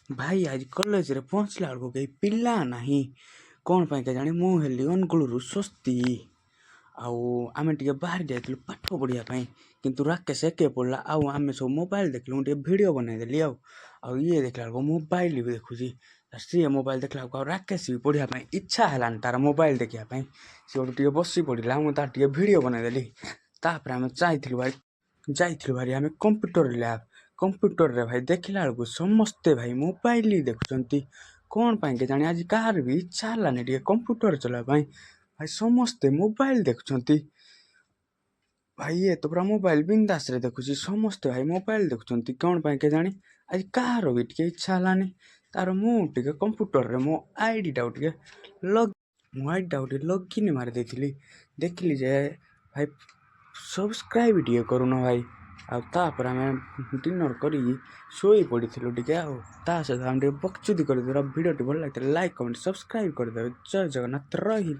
भाई आज कॉलेज पहुँचला बेलू कहीं पिला नहीं कौन पाई केजाणी मु हेली अनुगुलू स्वस्ति आमे टिके बाहर जाइलु पाठ पढ़ाई किंतु राकेश एके पढ़ला आमे सब मोबाइल देखलु वीडियो बनईदेली ये देखला मोबाइल भी देखुची सी मोबाइल देखला राकेश भी पढ़ाई इच्छा है तार मोबाइल देखापी सी गोटे बसी पड़ा मुझे वीडियो बनईदेली आम जाइलु भाई आम कंप्यूटर लैब कंप्यूटर रे भाई देखला बेलू समस्ते भाई मोबाइल ही देखुं कौन पाई केजाणी आज कहार भी इच्छा है कंप्यूटर चलाई भाई समस्ते मोबाइल देखुं भाई ये तो पूरा मोबाइल बिंदास रे देखुची समस्ते भाई मोबाइल देखुं कौन पाई केजाणी आज कहार भी टे इच्छा है तार मुझे कंप्यूटर रे मो आईडी टा लॉगिन मारी देती देखिली जे भाई सब्सक्राइब टे करूना भाई आपर आम डिनर कर शोई पड़ी टे सहित आम बकचुदी कर भिडियो भल लगे लाइक कमेंट सब्सक्राइब करदे। जय जगन्नाथ रही।